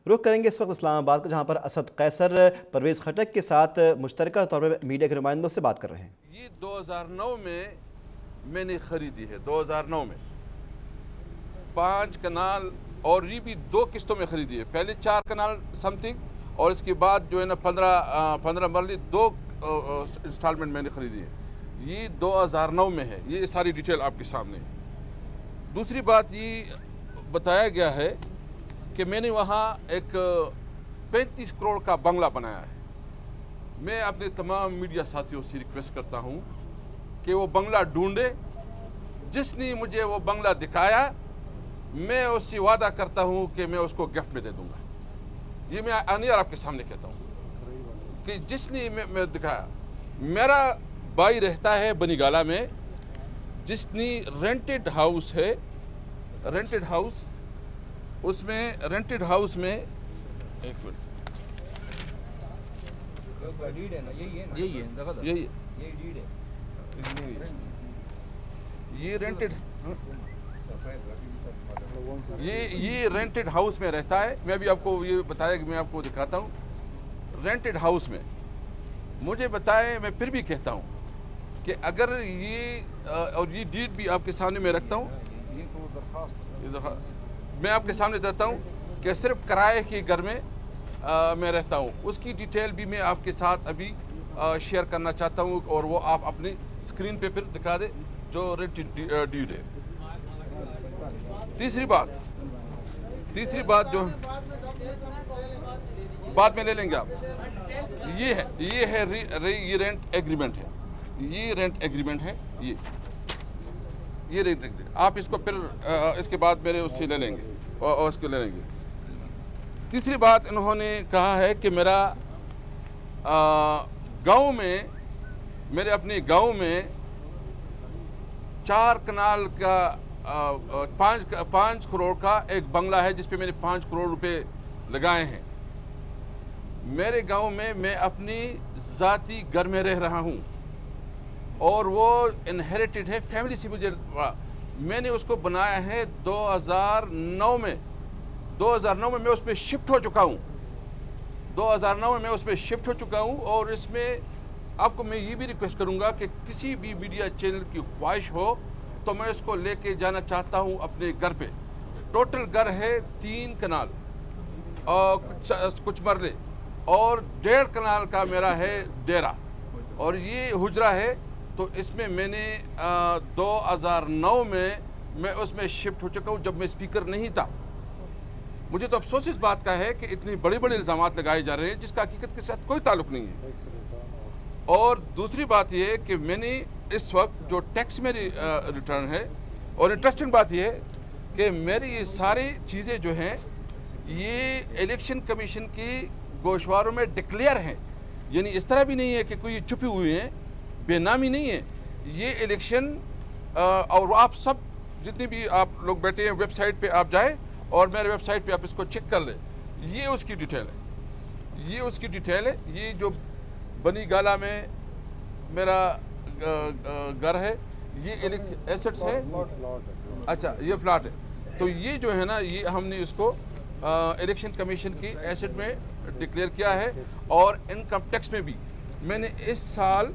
رخ کریں گے اس وقت اسلام آباد کا، جہاں پر اسد قیصر پرویز خٹک کے ساتھ مشترکہ طور پر میڈیا کے نمائندوں سے بات کر رہے ہیں۔ یہ 2009 میں نے خریدی ہے، 2009 میں 5 کنال، اور یہ بھی 2 قسطوں میں خریدی ہے۔ پہلے 4 کنال سم تھنگ، اور اس کے بعد جو ہے نا 15 مرلے 2 انسٹالمنٹ میں نے خریدی ہے۔ یہ 2009 میں ہے، یہ ساری ڈیٹیل آپ کے سامنے ہے۔ دوسری بات یہ بتایا گیا ہے کہ میں نے وہاں ایک 35 کروڑ کا بنگلہ بنایا ہے۔ میں اپنے تمام میڈیا ساتھیوں سے ریکویسٹ کرتا ہوں کہ وہ بنگلہ ڈھونڈے۔ جس نے مجھے وہ بنگلہ دکھایا، میں اس سے وعدہ کرتا ہوں کہ میں اس کو گفٹ میں دے دوں گا۔ یہ میں انیار آپ کے سامنے کہتا ہوں کہ جس نے میں دکھایا۔ میرا بھائی رہتا ہے بنی گالہ میں، جس نے رینٹڈ ہاؤس ہے، رینٹڈ ہاؤس، اس میں رینٹڈ ہاؤس میں ایک منٹ، یہی ہے، یہ رینٹڈ، یہ رینٹڈ ہاؤس میں رہتا ہے۔ میں بھی آپ کو یہ بتایا کہ میں آپ کو دکھاتا ہوں رینٹڈ ہاؤس میں۔ مجھے بتائے، میں پھر بھی کہتا ہوں کہ اگر یہ، اور یہ ڈیٹ بھی آپ کے سامنے میں رکھتا ہوں، میں آپ کے سامنے دیتا ہوں کہ صرف کرائے کے گھر میں میں رہتا ہوں۔ اس کی ڈیٹیل بھی میں آپ کے ساتھ ابھی شیئر کرنا چاہتا ہوں، اور وہ آپ اپنی اسکرین پہ پھر دکھا دیں جو رینٹڈ ڈیٹ ہے۔ تیسری بات جو بعد میں لے لیں گے آپ، یہ ہے یہ رینٹ ایگریمنٹ ہے، یہ رینٹ ایگریمنٹ ہے، یہ رینٹ ایگریمنٹ آپ اس کو پھر اس کے بعد میرے اس سے لے لیں گے، اور اس کو لے لیں گے۔ تیسری بات انہوں نے کہا ہے کہ میرا گاؤں میں، میرے اپنے گاؤں میں 4 کنال کا 5 کروڑ کا ایک بنگلہ ہے، جس پہ میں نے 5 کروڑ روپے لگائے ہیں۔ میرے گاؤں میں میں اپنی ذاتی گھر میں رہ رہا ہوں، اور وہ انہیریٹڈ ہے، فیملی سے مجھے، میں نے اس کو بنایا ہے 2009 میں میں اس پہ شفٹ ہو چکا ہوں، 2009 میں اس پہ شفٹ ہو چکا ہوں۔ اور اس میں آپ کو میں یہ بھی ریکویسٹ کروں گا کہ کسی بھی میڈیا چینل کی خواہش ہو تو میں اس کو لے کے جانا چاہتا ہوں اپنے گھر پہ۔ ٹوٹل گھر ہے 3 کنال اور کچھ مرلے، اور 1.5 کنال کا میرا ہے ڈیرا، اور یہ حجرہ ہے۔ تو اس میں میں نے 2009 میں اس میں شفٹ ہو چکا ہوں، جب میں اسپیکر نہیں تھا۔ مجھے تو افسوس اس بات کا ہے کہ اتنی بڑے الزامات لگائے جا رہے ہیں جس کا حقیقت کے ساتھ کوئی تعلق نہیں ہے۔ اور دوسری بات یہ ہے کہ میں نے اس وقت جو ٹیکس میری ریٹرن ہے، اور انٹرسٹنگ بات یہ ہے کہ میری یہ ساری چیزیں جو ہیں یہ الیکشن کمیشن کی گوشواروں میں ڈکلیئر ہیں، یعنی اس طرح بھی نہیں ہے کہ کوئی چھپی ہوئی ہیں، بے نامی نہیں ہے یہ الیکشن۔ اور آپ سب جتنی بھی آپ لوگ بیٹھے ہیں، ویب سائٹ پہ آپ جائیں اور میرے ویب سائٹ پہ آپ اس کو چیک کر لیں، یہ اس کی ڈیٹیل ہے، یہ جو بنی گالہ میں میرا گھر ہے، یہ ایسٹس ہے، اچھا یہ پلاٹ ہے۔ تو یہ جو ہے نا، یہ ہم نے اس کو الیکشن کمیشن کی ایسٹ میں ڈکلیئر کیا ہے۔ اور انکم ٹیکس میں بھی میں نے اس سال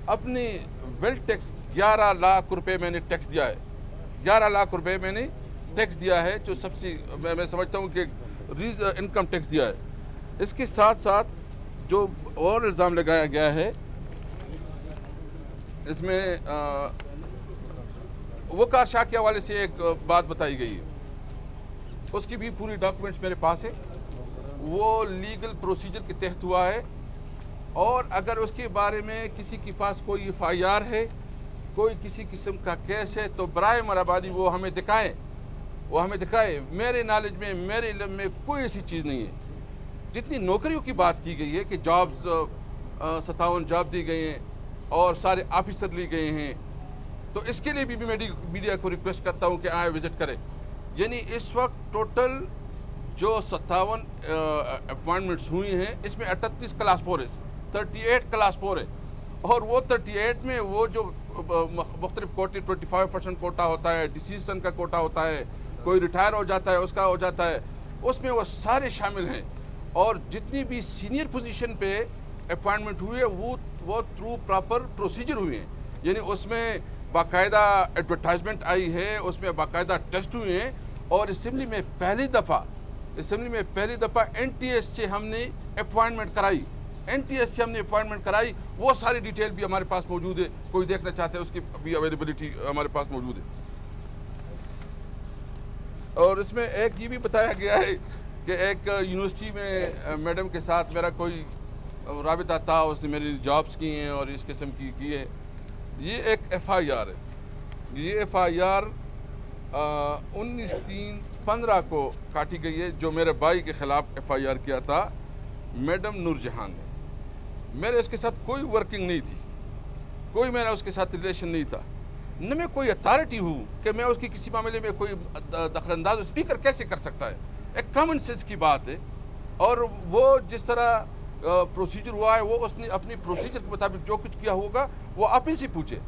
اپنی ویلتھ ٹیکس 11 لاکھ روپے میں نے ٹیکس دیا ہے، 11 لاکھ روپے میں نے ٹیکس دیا ہے، جو سب سے میں سمجھتا ہوں کہ انکم ٹیکس دیا ہے۔ اس کے ساتھ ساتھ جو اور الزام لگایا گیا ہے، اس میں وقار شاہ کے حوالے سے ایک بات بتائی گئی ہے، اس کی بھی پوری ڈاکومنٹس میرے پاس ہے۔ وہ لیگل پروسیجر کے تحت ہوا ہے، اور اگر اس کے بارے میں کسی کے پاس کوئی FIR ہے، کوئی کسی قسم کا کیس ہے، تو برائے مہربانی وہ ہمیں دکھائے۔ میرے نالج میں، میرے علم میں کوئی ایسی چیز نہیں ہے۔ جتنی نوکریوں کی بات کی گئی ہے کہ جابز 57 جاب دی گئی ہیں اور سارے آفیسر لی گئے ہیں، تو اس کے لیے بھی میڈیا کو ریکویسٹ کرتا ہوں کہ آئے وزٹ کریں۔ یعنی اس وقت ٹوٹل جو 57 اپوائنٹمنٹس ہوئی ہیں، اس میں 38 کلاس 4 ہے، 38 کلاس 4 ہے، اور وہ 38 میں وہ جو مختلف کوٹے 25% کوٹا ہوتا ہے، ڈسیزن کا کوٹا ہوتا ہے، کوئی ریٹائر ہو جاتا ہے اس کا ہو جاتا ہے، اس میں وہ سارے شامل ہیں، اور جتنی بھی سینئر پوزیشن پہ اپوائنٹمنٹ ہوئی ہے وہ تھرو پراپر پروسیجر ہوئے ہیں، یعنی اس میں باقاعدہ ایڈورٹائزمنٹ آئی ہے، اس میں باقاعدہ ٹیسٹ ہوئے ہیں، اور اسمبلی میں پہلی دفعہ این ٹی ایس سے ہم نے اپوائنٹمنٹ کرائی، وہ ساری ڈیٹیل بھی ہمارے پاس موجود ہے، کوئی دیکھنا چاہتے ہیں اس کی بھی اویلیبلٹی ہمارے پاس موجود ہے۔ اور اس میں ایک یہ بھی بتایا گیا ہے کہ ایک یونیورسٹی میں میڈم کے ساتھ میرا کوئی رابطہ تھا، اس نے میری جابس کی ہیں اور اس قسم کی ہے۔ یہ ایک ایف آئی آر ہے، یہ ایف آئی آر 19/3/15 کو کاٹی گئی ہے، جو میرے بھائی کے خلاف ایف آئی آر کیا تھا میڈم نور جہان نے۔ میرے اس کے ساتھ کوئی ورکنگ نہیں تھی، کوئی میرا اس کے ساتھ ریلیشن نہیں تھا، نہ میں کوئی اتھارٹی ہوں کہ میں اس کی کسی معاملے میں کوئی دخل انداز اسپیکر کیسے کر سکتا ہے، ایک کامن سینس کی بات ہے۔ اور وہ جس طرح پروسیجر ہوا ہے، وہ اس نے اپنی پروسیجر کے مطابق جو کچھ کیا ہوگا وہ آپ ہی سے پوچھے،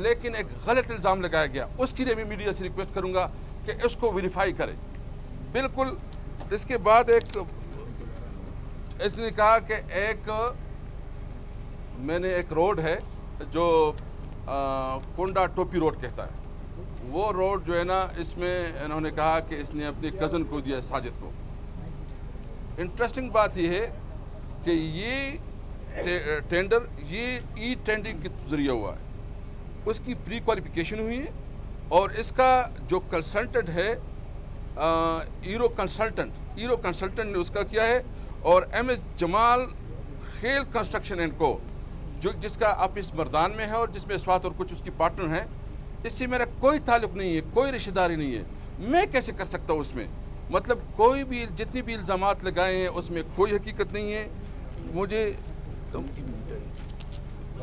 لیکن ایک غلط الزام لگایا گیا، اس کے لیے میں میڈیا سے ریکویسٹ کروں گا کہ اس کو ویریفائی کرے۔ بالکل اس کے بعد اس نے کہا کہ میں نے ایک روڈ ہے جو کونڈا ٹوپی روڈ کہتا ہے، وہ روڈ جو ہے نا، اس میں انہوں نے کہا کہ اس نے اپنے کزن کو دیا، ساجد کو۔ انٹرسٹنگ بات یہ ہے کہ یہ ٹینڈر یہ ای ٹینڈرنگ کے ذریعے ہوا ہے، اس کی پری کوالیفیکیشن ہوئی ہے، اور اس کا جو کنسلٹنٹ ہے ایرو کنسلٹنٹ نے اس کا کیا ہے، اور M S Jamal Khel construction and کو جس کا آفس مردان میں ہے اور جس میں اسوات اور کچھ اس کی پارٹنر ہیں، اس سے میرا کوئی تعلق نہیں ہے، کوئی رشتہ داری نہیں ہے۔ میں کیسے کر سکتا ہوں اس میں؟ مطلب کوئی بھی جتنی بھی الزامات لگائے ہیں اس میں کوئی حقیقت نہیں ہے۔ مجھے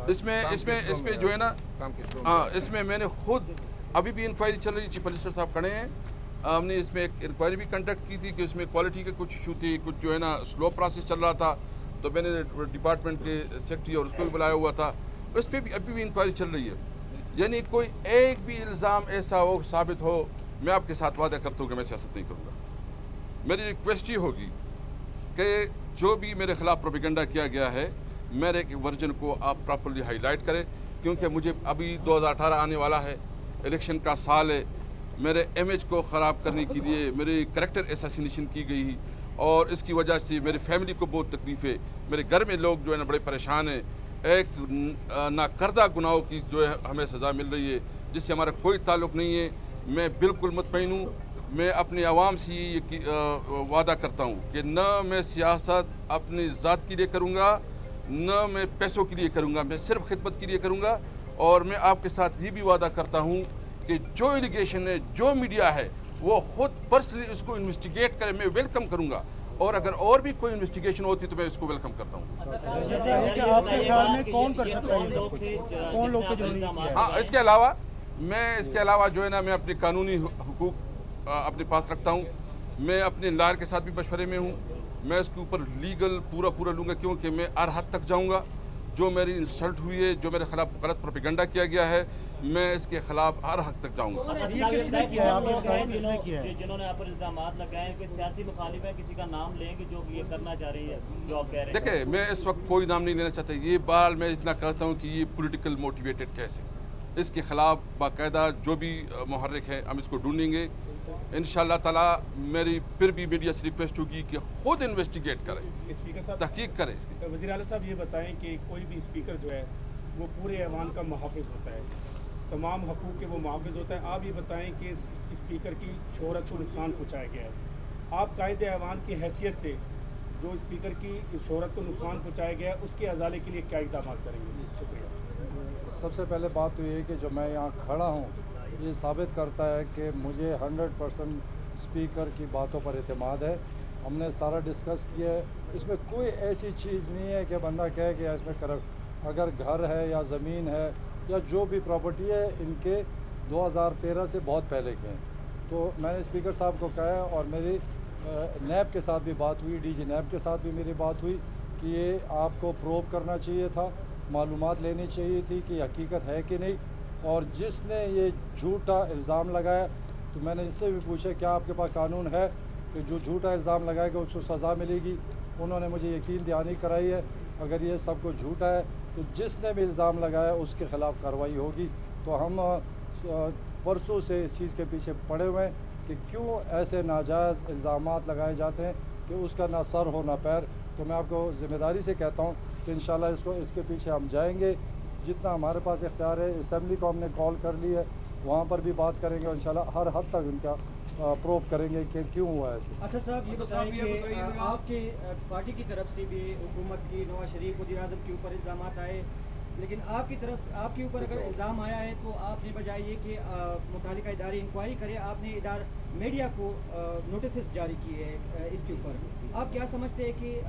اس میں جو ہے نا، اس میں میں نے خود ابھی بھی انکوائری چل رہی، چیف منسٹر صاحب کھڑے ہیں، ہم نے اس میں ایک انکوائری بھی کنڈکٹ کی تھی کہ اس میں کوالٹی کے کچھ ایشو تھے، کچھ جو ہے نا سلو پروسیس چل رہا تھا، تو میں نے ڈپارٹمنٹ کے سیکرٹری اور اس کو بھی بلایا ہوا تھا، اس پہ بھی ابھی بھی انکوائری چل رہی ہے۔ یعنی کوئی ایک بھی الزام ایسا ہو ثابت ہو، میں آپ کے ساتھ وعدہ کرتا ہوں کہ میں سیاست نہیں کروں گا۔ میری ریکویسٹ یہ ہوگی کہ جو بھی میرے خلاف پروپیگنڈا کیا گیا ہے، میرے ورژن کو آپ پراپرلی ہائی لائٹ کریں، کیونکہ مجھے ابھی 2018 آنے والا ہے، الیکشن کا سال ہے، میرے امیج کو خراب کرنے کے لیے میرے کریکٹر اساسینیشن کی گئی، اور اس کی وجہ سے میری فیملی کو بہت تکلیف ہے، میرے گھر میں لوگ جو ہے نا بڑے پریشان ہیں، ایک ناکردہ گناہوں کی جو ہے ہمیں سزا مل رہی ہے، جس سے ہمارا کوئی تعلق نہیں ہے۔ میں بالکل مطمئن ہوں، میں اپنے عوام سے یہ وعدہ کرتا ہوں کہ نہ میں سیاست اپنی ذات کے لیے کروں گا، نہ میں پیسوں کے لیے کروں گا، میں صرف خدمت کے لیے کروں گا۔ اور میں آپ کے ساتھ یہ بھی وعدہ کرتا ہوں کہ جو ایلیگیشن ہے، جو میڈیا ہے، وہ خود پرسنلی اس کو انویسٹیگیٹ کرے، میں ویلکم کروں گا، اور اگر اور بھی کوئی انویسٹیگیشن ہوتی تو میں اس کو ویلکم کرتا ہوں۔ آپ کے خیال میں کون کر سکتا ہے، کون لوگ جو نہیں کیا؟ ہاں، اس کے علاوہ جو ہے نا، میں اپنے قانونی حقوق اپنے پاس رکھتا ہوں، میں اپنے لائر کے ساتھ بھی مشورے میں ہوں، میں اس کے اوپر لیگل پورا لوں گا، کیونکہ میں ہر حد تک جاؤں گا۔ جو میری انسلٹ ہوئی ہے، جو میرے خلاف غلط پروپیگنڈا کیا گیا ہے، میں اس کے خلاف ہر حد تک جاؤں گا۔ جنہوں نے آپ پر الزامات لگائے کہ سیاسی مخالف ہے، کسی کا نام لیں گے جو یہ کرنا چاہ رہی ہے، جو آپ کہہ رہے ہیں؟ دیکھیں، میں اس وقت کوئی نام نہیں لینا چاہتا، یہ بہرحال میں اتنا کہتا ہوں کہ یہ پولیٹیکل موٹیویٹڈ کیس ہے، اس کے خلاف باقاعدہ جو بھی محرک ہے ہم اس کو ڈھونڈیں گے انشاءاللہ تعالیٰ۔ میری پھر بھی میڈیا سے ریکویسٹ ہوگی کہ خود انویسٹیگیٹ کریں، اسپیکر صاحب، تحقیق کریں۔ وزیر اعلیٰ صاحب یہ بتائیں کہ کوئی بھی اسپیکر جو ہے وہ پورے ایوان کا محافظ ہوتا ہے، تمام حقوق کے وہ محافظ ہوتا ہے۔ آپ یہ بتائیں کہ اسپیکر کی شہرت کو نقصان پہنچایا گیا ہے، آپ قائد ایوان کی حیثیت سے جو اسپیکر کی شہرت کو نقصان پہنچایا گیا ہے، اس کے ازالے کے لیے کیا اقدامات کریں گے؟ شکریہ۔ سب سے پہلے بات تو یہ ہے کہ جو میں یہاں کھڑا ہوں، یہ ثابت کرتا ہے کہ مجھے 100% اسپیکر کی باتوں پر اعتماد ہے۔ ہم نے سارا ڈسکس کیا ہے، اس میں کوئی ایسی چیز نہیں ہے کہ بندہ کہے کہ اس میں اگر گھر ہے یا زمین ہے یا جو بھی پراپرٹی ہے، ان کے 2013 سے بہت پہلے کے ہیں۔ تو میں نے اسپیکر صاحب کو کہا ہے، اور میری نیب کے ساتھ بھی بات ہوئی، ڈی جی نیب کے ساتھ بھی میری بات ہوئی کہ یہ آپ کو پروب کرنا چاہیے تھا، معلومات لینی چاہیے تھی کہ حقیقت ہے کہ نہیں۔ اور جس نے یہ جھوٹا الزام لگایا، تو میں نے اس سے بھی پوچھا کیا آپ کے پاس قانون ہے کہ جو جھوٹا الزام لگائے گا اس کو سزا ملے گی. انہوں نے مجھے یقین دہانی کرائی ہے اگر یہ سب کچھ جھوٹا ہے تو جس نے بھی الزام لگایا اس کے خلاف کارروائی ہوگی. تو ہم پرسوں سے اس چیز کے پیچھے پڑے ہوئے ہیں کہ کیوں ایسے ناجائز الزامات لگائے جاتے ہیں کہ اس کا نہ سر ہو نہ پیر. تو میں آپ کو ذمہ داری سے کہتا ہوں کہ انشاءاللہ اس کے پیچھے ہم جائیں گے. جتنا ہمارے پاس اختیار ہے اسمبلی کو ہم نے کال کر لی ہے, وہاں پر بھی بات کریں گے اور انشاءاللہ ہر حد تک ان کا پروو کریں گے کہ کیوں ہوا ایسے. اسد صاحب یہ بتائیں کہ آپ کی پارٹی کی طرف سے بھی حکومت کی نواز شریف وزیر اعظم کے اوپر الزامات آئے, لیکن آپ کی طرف آپ کے اوپر اگر الزام آیا ہے تو آپ نے بجائے یہ کہ متعلقہ ادارے انکوائری کرے, آپ نے میڈیا کو نوٹسز جاری کیے ہیں اس کے اوپر. آپ کیا سمجھتے ہیں کہ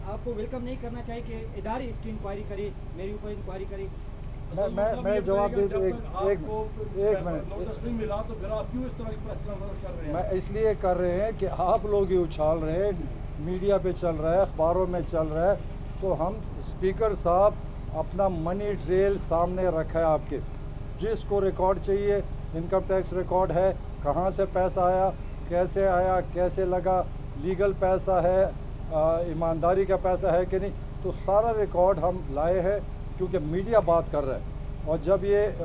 آپ کو ویلکم نہیں کرنا چاہیے کہ ادارے اس کی انکوائری کرے, میرے اوپر انکوائری کرے؟ میں جواب دے دوں, ایک منٹ. میں اس لیے کر رہے ہیں کہ آپ لوگ ہی اچھال رہے ہیں, میڈیا پہ چل رہا ہے, اخباروں میں چل رہا ہے. تو ہم اسپیکر صاحب اپنا منی ٹریل سامنے رکھا ہے آپ کے, جس کو ریکارڈ چاہیے, انکم ٹیکس ریکارڈ ہے, کہاں سے پیسہ آیا, کیسے لگا, لیگل پیسہ ہے, ایمانداری کا پیسہ ہے کہ نہیں. تو سارا ریکارڈ ہم لائے ہیں کیونکہ میڈیا بات کر رہا ہے, اور جب یہ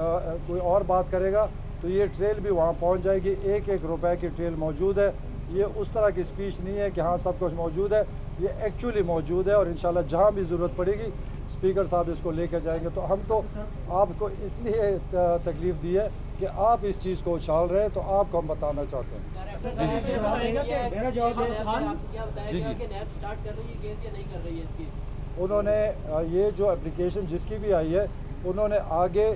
کوئی اور بات کرے گا تو یہ ٹریل بھی وہاں پہنچ جائے گی. 1-1 روپے کی ٹریل موجود ہے. یہ اس طرح کی اسپیچ نہیں ہے کہ ہاں سب کچھ موجود ہے, یہ ایکچولی موجود ہے. اور انشاءاللہ جہاں بھی ضرورت پڑے گی اسپیکر صاحب اس کو لے کے جائیں گے. تو ہم تو آپ کو اس لیے تکلیف دی ہے کہ آپ اس چیز کو اچھال رہے ہیں, تو آپ کو ہم بتانا چاہتے ہیں. انہوں نے یہ جو اپلیکیشن جس کی بھی آئی ہے انہوں نے آگے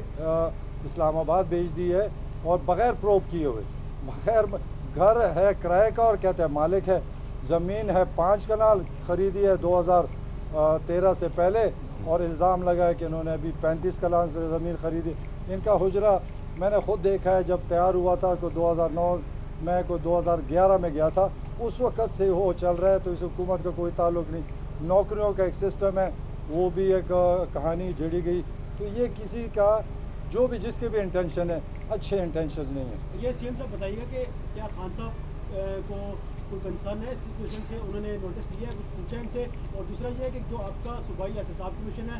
اسلام آباد بھیج دی ہے, اور بغیر پروب کیے ہوئے, بغیر گھر ہے کرائے کا اور کہتے ہیں مالک ہے, زمین ہے 5 کنال خریدی ہے 2013 سے پہلے, اور الزام لگا ہے کہ انہوں نے ابھی 35 کنال سے زمین خریدی. ان کا حجرہ میں نے خود دیکھا ہے, جب تیار ہوا تھا کو 2009 میں کو 2011 میں گیا تھا, اس وقت سے وہ چل رہا ہے. تو اس حکومت کا کوئی تعلق نہیں. نوکریوں کا ایک سسٹم ہے, وہ بھی ایک کہانی جڑی گئی. تو یہ کسی کا جو بھی جس کے بھی انٹینشن ہے, اچھے انٹینشن نہیں ہیں. یہ سی ایم صاحب بتائیے گا کہ کیا خان صاحب کو کوئی کنسرن ہے اس سچویشن سے, انہوں نے نوٹس لیا ہے, کچھ پوچھا ان سے؟ اور دوسرا یہ ہے کہ جو آپ کا صوبائی احتساب کمیشن ہے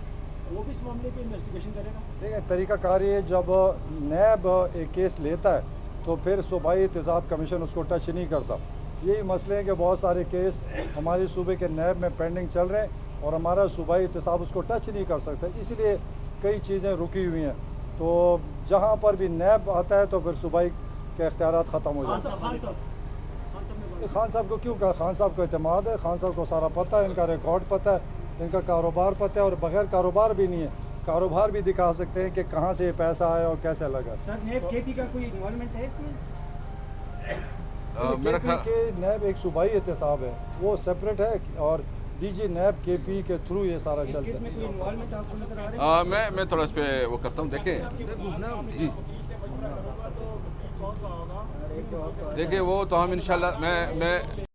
وہ بھی اس معاملے پہ انویسٹیگیشن کرے گا؟ دیکھیں طریقہ کار یہ, جب نیب ایک کیس لیتا ہے تو پھر صوبائی احتساب کمیشن اس کو ٹچ نہیں کرتا. یہی مسئلے ہیں کہ بہت سارے کیس ہمارے صوبے کے نیب میں پینڈنگ چل رہے ہیں, اور ہمارا صوبائی احتساب اس کو ٹچ نہیں کر سکتا. اس لیے کئی چیزیں رکی ہوئی ہیں. تو جہاں پر بھی نیب آتا ہے تو پھر صوبائی کے اختیارات ختم ہو جاتے ہیں. خان صاحب کو کیوں کہا, خان صاحب کو اعتماد ہے, خان صاحب کو سارا پتہ ہے, ان کا ریکارڈ پتہ ہے, ان کا کاروبار پتہ ہے, اور بغیر کاروبار بھی نہیں ہے, کاروبار بھی دکھا سکتے ہیں کہ کہاں سے یہ پیسہ آیا اور کیسے لگا. سر نیب کے پی کا کوئی انوالومنٹ ہے اس میں؟ کے پی کے نیب ایک صوبائی احتساب ہے, وہ سپریٹ ہے, اور ڈی جی نیب کے پی کے تھرو یہ سارا چلتا ہے. اس میں کوئی انوالومنٹ آپ کو نظر آ رہا ہے؟ میں تھوڑا اس پہ وہ کرتا ہوں. دیکھیں وہ تو ہم انشاءاللہ میں